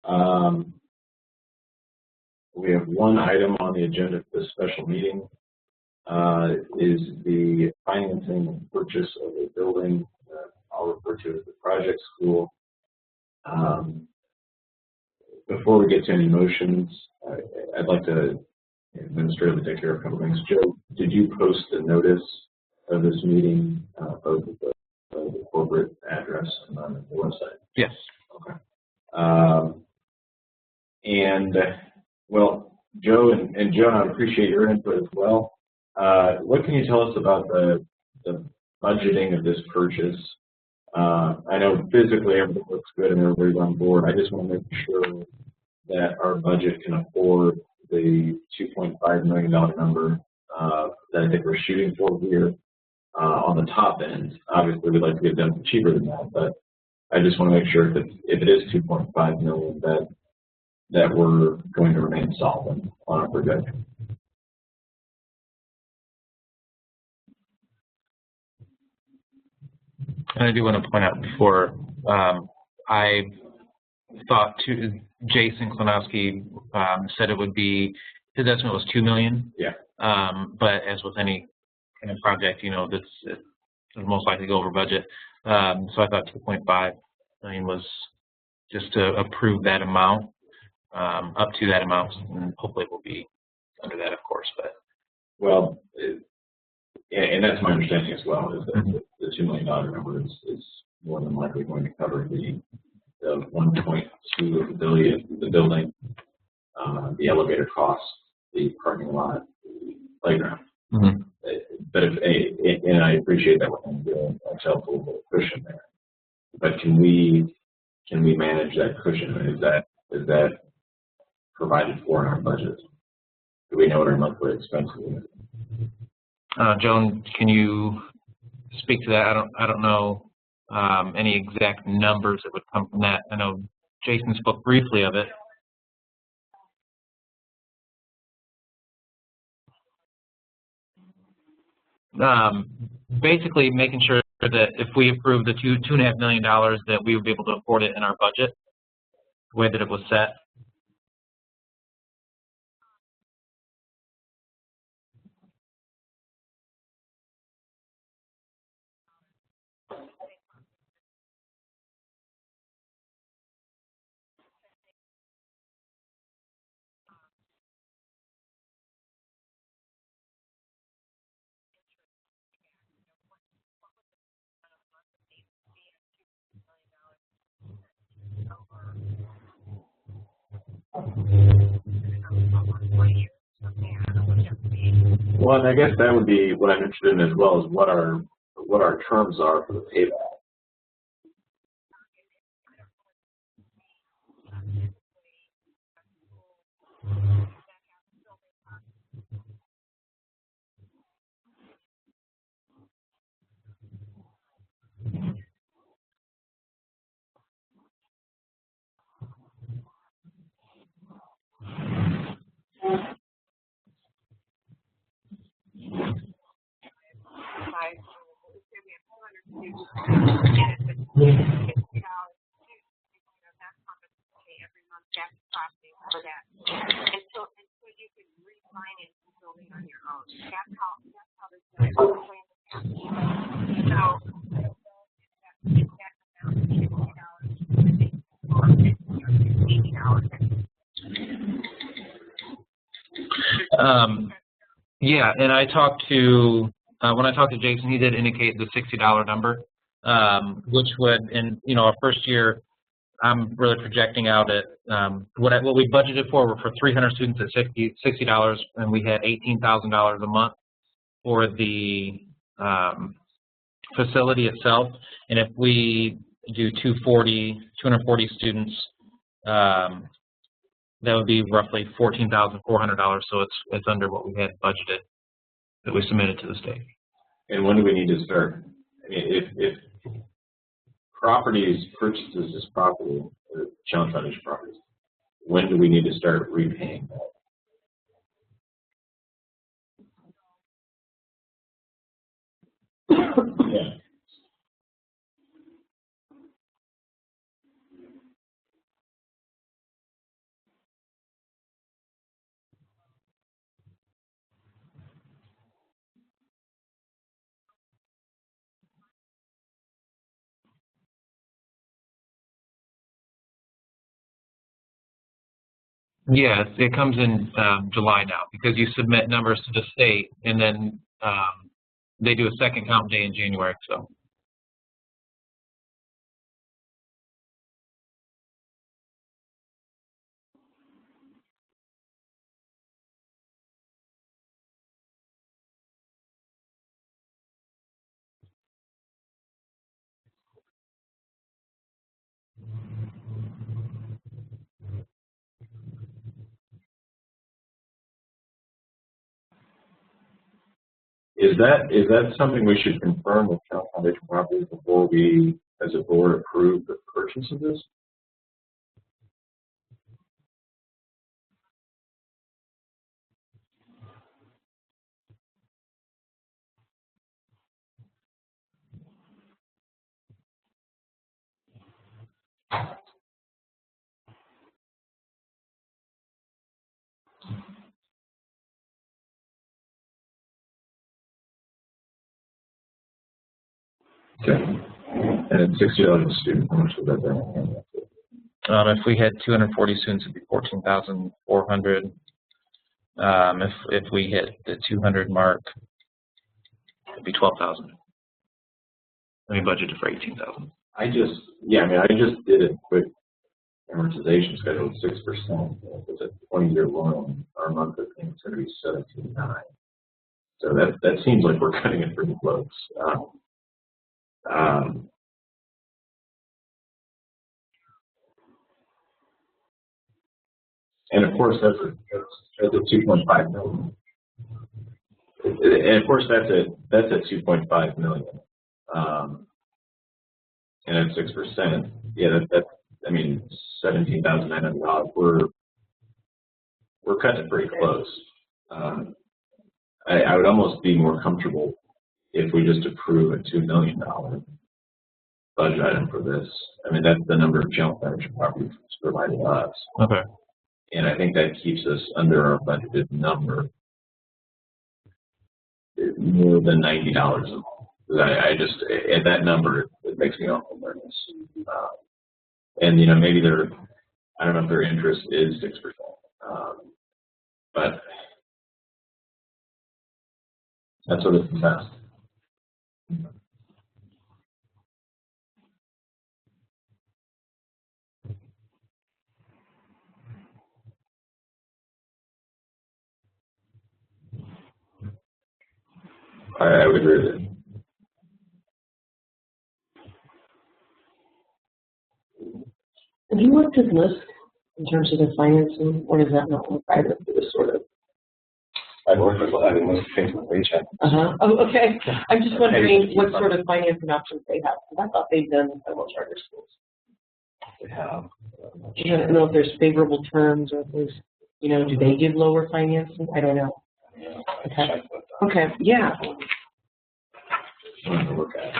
Um, we have one item on the agenda for this special meeting. Is the financing and purchase of a building I'll refer to as the project school. Before we get to any motions, I'd like to administratively take care of a couple things. Joe, did you post the notice of this meeting, both at the corporate address and on the website? Yes. Okay. Well, Joe and Joan, I appreciate your input as well. What can you tell us about the budgeting of this purchase? I know physically everything looks good and everybody's on board. I just want to make sure that our budget can afford the $2.5 million number that I think we're shooting for here on the top end. Obviously, we'd like to get them cheaper than that, but I just want to make sure that if it is $2.5 million, that we're going to remain solvent on our projection. And I do want to point out before, I thought Jason Klonowski said it would be, his estimate was $2 million. Yeah. But as with any kind of project, it's most likely go over budget. So I thought 2.5 million was just to approve that amount, up to that amount, and hopefully it will be under that, of course. But well, and that's my understanding as well, is that the $2 million number is more than likely going to cover the 1.2 of the building, the elevator costs, the parking lot, the playground. Mm-hmm. But and I appreciate that we're going to do a helpful cushion there. But can we manage that cushion? Is that provided for in our budget? Do we know what our monthly expenses is? Joan, can you speak to that? I don't know any exact numbers that would come from that. I know Jason spoke briefly of it. Basically, making sure that if we approve the $2.5 million, that we would be able to afford it in our budget, the way that it was set. Well, and I guess that would be what I'm interested in as well, is what our terms are for the payback. Yeah, and I talked to when I talked to Jason, he did indicate the $60 number, which would, in our first year, I'm really projecting out at what we budgeted for 300 students at $60, and we had $18,000 a month for the facility itself. And if we do 240 students, that would be roughly $14,400. So it's under what we had budgeted that we submitted to the state. And when do we need to start? I mean, if properties purchases this property, Challenge Foundation properties, when do we need to start repaying that? Yeah. Yeah, it comes in July now because you submit numbers to the state, and then they do a second count day in January. So. Is that something we should confirm with Channel Foundation Properties before we, as a board, approve the purchase of this? Okay. And it's $60 a student. How much is that then? If we had 240 students, it'd be 14,400. If we hit the 200 mark, it'd be 12,000. We budgeted for 18,000. I just did a quick amortization schedule of 6%. If it's a 20-year loan, our monthly payment's going to be $17,900. So that seems like we're cutting it pretty close. And of course, that's a 2.5 million. And of course, that's a 2.5 million. And at 6%, yeah, that's I mean, $17,900. We're cutting it pretty close. I would almost be more comfortable if we just approve a $2 million budget item for this. I mean, that's the number of Channel Foundation properties provided us. Okay. And I think that keeps us under our budgeted number more than $90 a month. I just, at that number, it makes me awful nervous. And, you know, maybe I don't know if their interest is 6%. But that's what it's best. I would agree with it. Have you looked at this in terms of the financing, or does that not look right for this sort of? I've worked with Facebook paycheck. Oh, okay. I'm just wondering what sort of financing options they have, because I thought they've done several charter schools. They have. I don't know if there's favorable terms, or if there's, you know, do they give lower financing? I don't know. Okay. Okay. Yeah. I'm gonna look at it.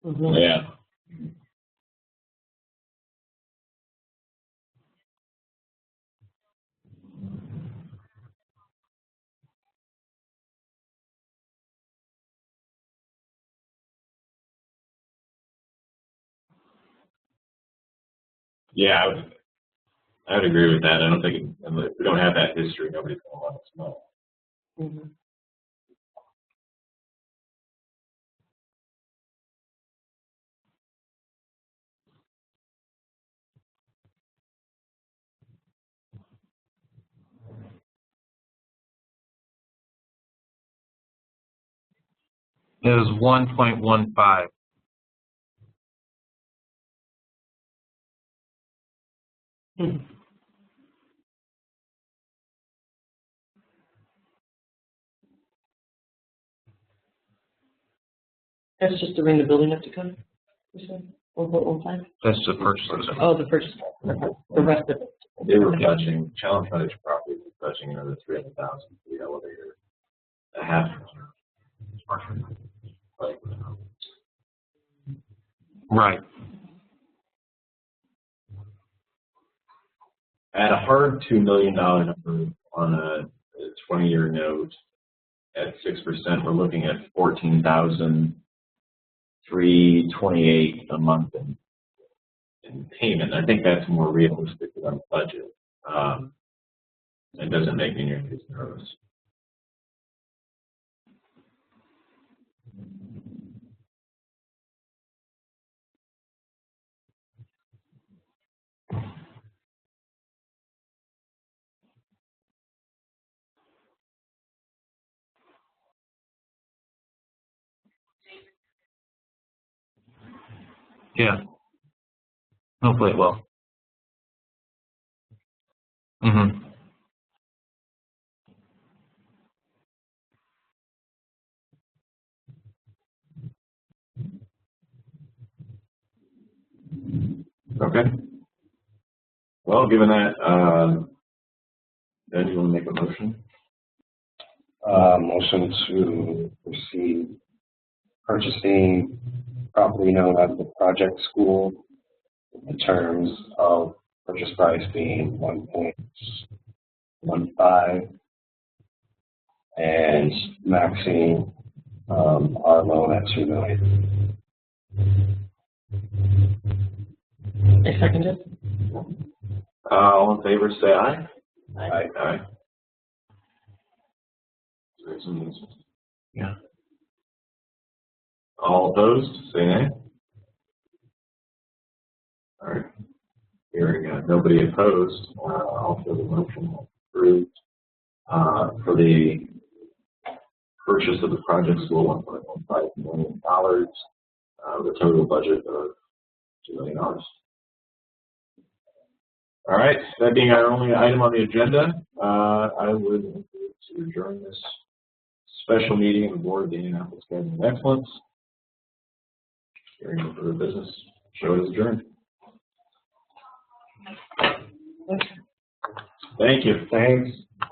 Mm-hmm. Yeah. Yeah, I would agree with that. I don't think if we don't have that history, nobody's going to let us know. Mm-hmm. It was 1.15. Hmm. That's just to bring the building up to code? You said 1.15? That's the purchase of it. Oh, the purchase. The rest of it. They were budgeting, Challenge Foundation property was budgeting another $300,000 for the elevator. A half. Like, Right. at a hard $2 million number on a 20-year note, at 6%, we're looking at $14,328 a month in payment. I think that's more realistic than our budget. It doesn't make me nearly as nervous. Yeah. Hopefully it will. Mm-hmm. Okay. Well, given that, then you want to make a motion? Motion to proceed purchasing property known as the Project School in terms of purchase price being 1.15 and maxing our loan at $2 million. I second it. All in favor, say aye. Aye. Aye. Yeah. All opposed, say nay. All right. Hearing nobody opposed, I'll feel the motion approved for the purchase of the Project School, $1.15 million, with a total budget of $2 million. All right, that being our only item on the agenda, I would like to adjourn this special meeting of the Board of the Indianapolis Academy of Excellence. Hearing no further business, show is adjourned. Thank you. Thanks.